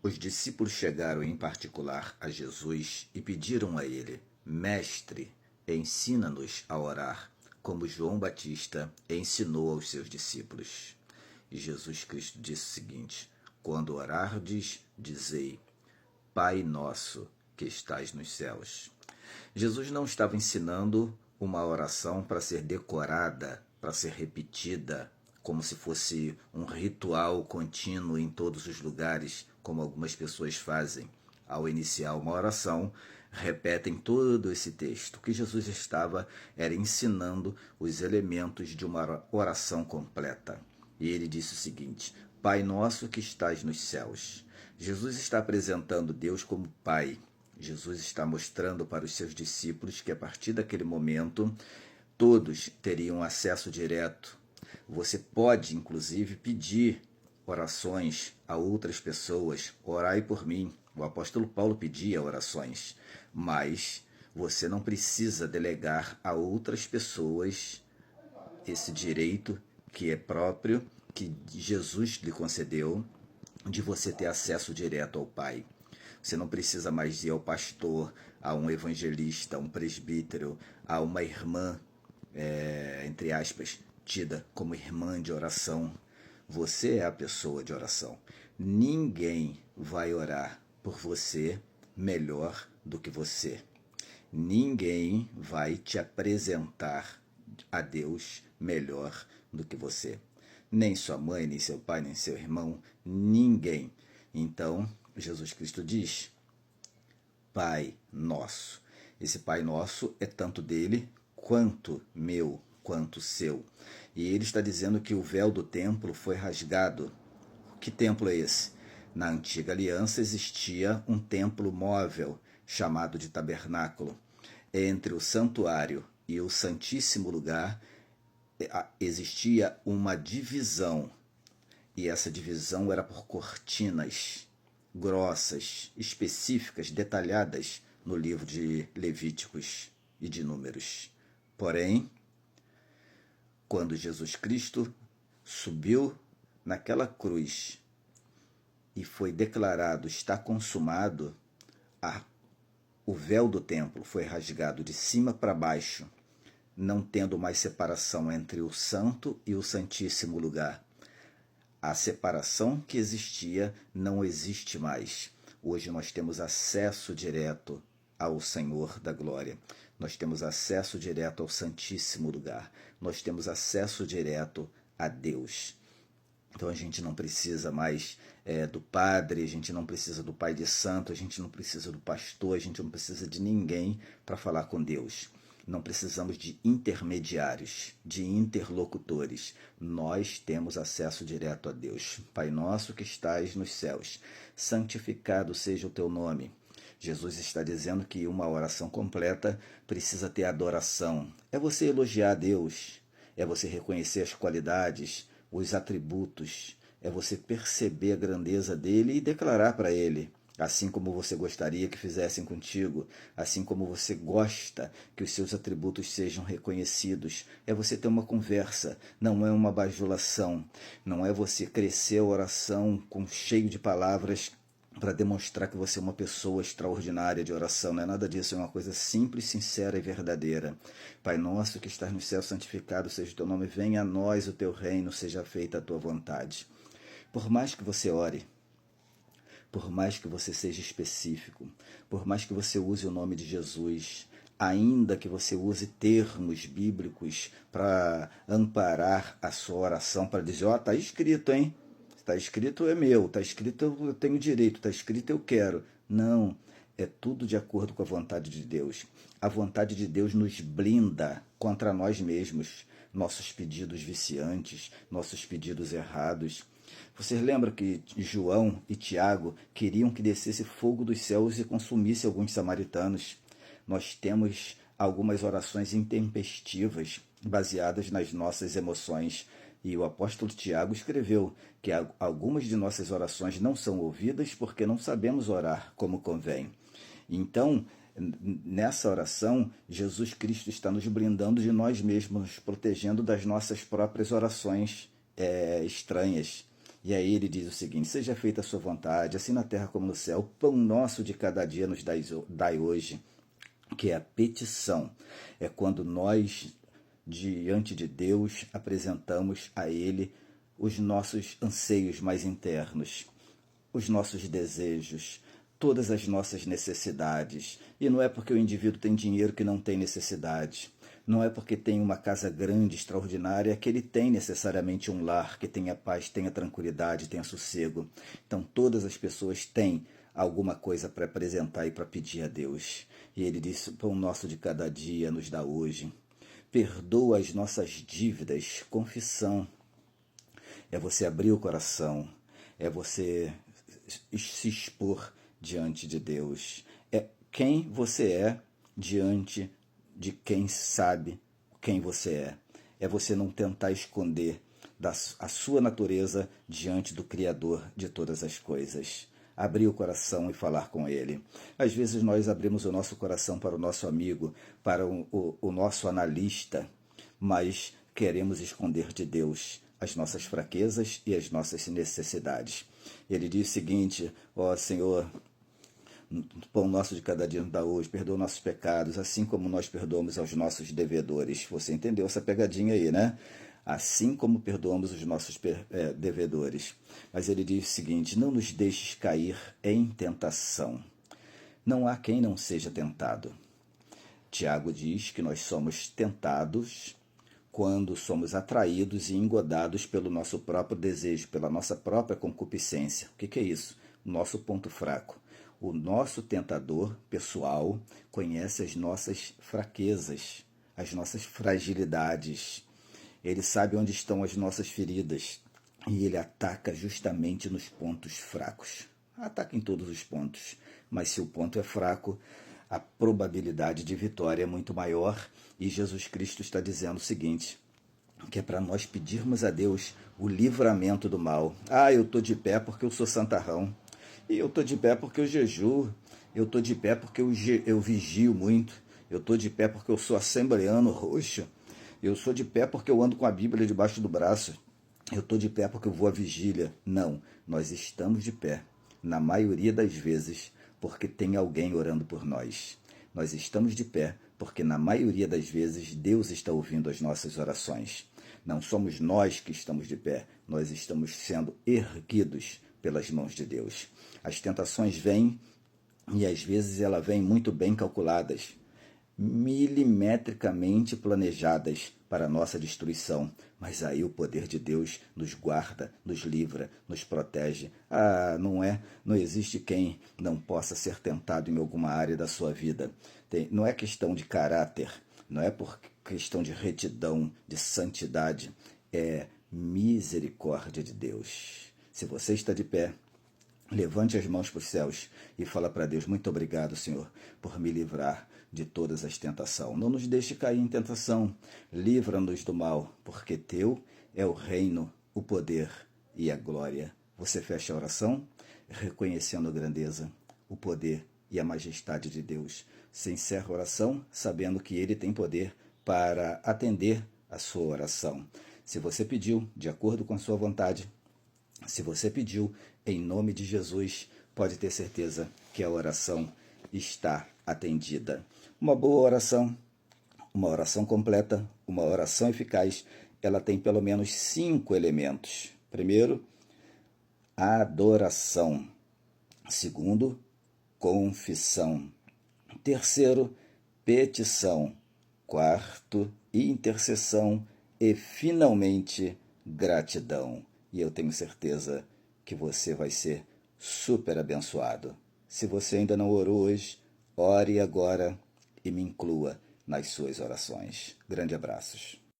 Os discípulos chegaram em particular a Jesus e pediram a ele: Mestre, ensina-nos a orar, como João Batista ensinou aos seus discípulos. E Jesus Cristo disse o seguinte: Quando orardes, dizei: Pai nosso que estais nos céus. Jesus não estava ensinando uma oração para ser decorada, para ser repetida, como se fosse um ritual contínuo em todos os lugares, como algumas pessoas fazem. Ao iniciar uma oração, repetem todo esse texto. O que Jesus estava era ensinando os elementos de uma oração completa. E ele disse o seguinte: Pai nosso que estás nos céus. Jesus está apresentando Deus como Pai. Jesus está mostrando para os seus discípulos que a partir daquele momento todos teriam acesso direto. Você pode, inclusive, pedir orações a outras pessoas. Orai por mim. O apóstolo Paulo pedia orações, mas você não precisa delegar a outras pessoas esse direito que é próprio, que Jesus lhe concedeu, de você ter acesso direto ao Pai. Você não precisa mais ir ao pastor, a um evangelista, a um presbítero, a uma irmã, entre aspas, tida como irmã de oração. Você é a pessoa de oração. Ninguém vai orar por você melhor do que você. Ninguém vai te apresentar a Deus melhor do que você. Nem sua mãe, nem seu pai, nem seu irmão, ninguém. Então, Jesus Cristo diz: Pai nosso. Esse Pai nosso é tanto dele quanto meu, quanto seu. E ele está dizendo que o véu do templo foi rasgado. Que templo é esse? Na antiga aliança existia um templo móvel, chamado de tabernáculo. Entre o santuário e o santíssimo lugar existia uma divisão. E essa divisão era por cortinas grossas, específicas, detalhadas no livro de Levíticos e de Números. Porém, quando Jesus Cristo subiu naquela cruz e foi declarado está consumado, o véu do templo foi rasgado de cima para baixo, não tendo mais separação entre o santo e o santíssimo lugar. A separação que existia não existe mais. Hoje nós temos acesso direto ao Senhor da Glória. Nós temos acesso direto ao Santíssimo Lugar. Nós temos acesso direto a Deus. Então a gente não precisa mais do padre, a gente não precisa do pai de santo, a gente não precisa do pastor, a gente não precisa de ninguém para falar com Deus. Não precisamos de intermediários, de interlocutores. Nós temos acesso direto a Deus. Pai nosso que estais nos céus, santificado seja o teu nome. Jesus está dizendo que uma oração completa precisa ter adoração. É você elogiar a Deus, é você reconhecer as qualidades, os atributos, é você perceber a grandeza dele e declarar para ele, assim como você gostaria que fizessem contigo, assim como você gosta que os seus atributos sejam reconhecidos. É você ter uma conversa, não é uma bajulação, não é você crescer a oração com cheio de palavras para demonstrar que você é uma pessoa extraordinária de oração. Não é nada disso, é uma coisa simples, sincera e verdadeira. Pai nosso que estás no céu, santificado seja o teu nome, venha a nós o teu reino, seja feita a tua vontade. Por mais que você ore, por mais que você seja específico, por mais que você use o nome de Jesus, ainda que você use termos bíblicos para amparar a sua oração, para dizer, está escrito, hein? Está escrito é meu, está escrito eu tenho direito, está escrito eu quero. Não, é tudo de acordo com a vontade de Deus. A vontade de Deus nos blinda contra nós mesmos, nossos pedidos viciantes, nossos pedidos errados. Vocês lembram que João e Tiago queriam que descesse fogo dos céus e consumisse alguns samaritanos? Nós temos algumas orações intempestivas baseadas nas nossas emoções. E o apóstolo Tiago escreveu que algumas de nossas orações não são ouvidas porque não sabemos orar como convém. Então, nessa oração, Jesus Cristo está nos blindando de nós mesmos, nos protegendo das nossas próprias orações estranhas. E aí ele diz o seguinte: seja feita a sua vontade, assim na terra como no céu. O pão nosso de cada dia nos dai hoje, que é a petição. É quando nós, diante de Deus, apresentamos a Ele os nossos anseios mais internos, os nossos desejos, todas as nossas necessidades. E não é porque o indivíduo tem dinheiro que não tem necessidade. Não é porque tem uma casa grande, extraordinária, que ele tem necessariamente um lar, que tenha paz, tenha tranquilidade, tenha sossego. Então todas as pessoas têm alguma coisa para apresentar e para pedir a Deus. E ele disse: o pão nosso de cada dia nos dá hoje. Perdoa as nossas dívidas, confissão. É você abrir o coração, é você se expor diante de Deus. É quem você é diante de quem sabe quem você é. É você não tentar esconder a sua natureza diante do Criador de todas as coisas. Abrir o coração e falar com Ele. Às vezes nós abrimos o nosso coração para o nosso amigo, para o nosso analista, mas queremos esconder de Deus as nossas fraquezas e as nossas necessidades. Ele diz o seguinte: ó Senhor, o pão nosso de cada dia nos dá hoje, perdoa nossos pecados, assim como nós perdoamos aos nossos devedores. Você entendeu essa pegadinha aí, né? Assim como perdoamos os nossos devedores. Mas ele diz o seguinte: não nos deixes cair em tentação. Não há quem não seja tentado. Tiago diz que nós somos tentados quando somos atraídos e engodados pelo nosso próprio desejo, pela nossa própria concupiscência. O que é isso? Nosso ponto fraco. O nosso tentador pessoal conhece as nossas fraquezas, as nossas fragilidades. Ele sabe onde estão as nossas feridas e ele ataca justamente nos pontos fracos. Ataca em todos os pontos, mas se o ponto é fraco, a probabilidade de vitória é muito maior. E Jesus Cristo está dizendo o seguinte, que é para nós pedirmos a Deus o livramento do mal. Ah, eu estou de pé porque eu sou santarrão. E eu estou de pé porque eu jejuo. Eu estou de pé porque eu vigio muito. Eu estou de pé porque eu sou assembleano roxo. Eu sou de pé porque eu ando com a Bíblia debaixo do braço. Eu estou de pé porque eu vou à vigília. Não, nós estamos de pé, na maioria das vezes, porque tem alguém orando por nós. Nós estamos de pé porque, na maioria das vezes, Deus está ouvindo as nossas orações. Não somos nós que estamos de pé, nós estamos sendo erguidos pelas mãos de Deus. As tentações vêm e, às vezes, elas vêm muito bem calculadas, milimetricamente planejadas para a nossa destruição. Mas aí o poder de Deus nos guarda, nos livra, nos protege. Ah, não existe quem não possa ser tentado em alguma área da sua vida. Não é questão de caráter, não é por questão de retidão, de santidade, é misericórdia de Deus. Se você está de pé, levante as mãos para os céus e fala para Deus: muito obrigado, Senhor, por me livrar de todas as tentações. Não nos deixe cair em tentação, livra-nos do mal, porque teu é o reino, o poder e a glória. Você fecha a oração reconhecendo a grandeza, o poder e a majestade de Deus. Você encerra a oração sabendo que Ele tem poder para atender a sua oração. Se você pediu de acordo com a sua vontade, se você pediu em nome de Jesus, pode ter certeza que a oração está atendida. Uma boa oração, uma oração completa, uma oração eficaz, ela tem pelo menos 5 elementos. Primeiro, adoração. Segundo, confissão. Terceiro, petição. Quarto, intercessão. E, finalmente, gratidão. E eu tenho certeza que você vai ser super abençoado. Se você ainda não orou hoje, ore agora e me inclua nas suas orações. Grande abraços.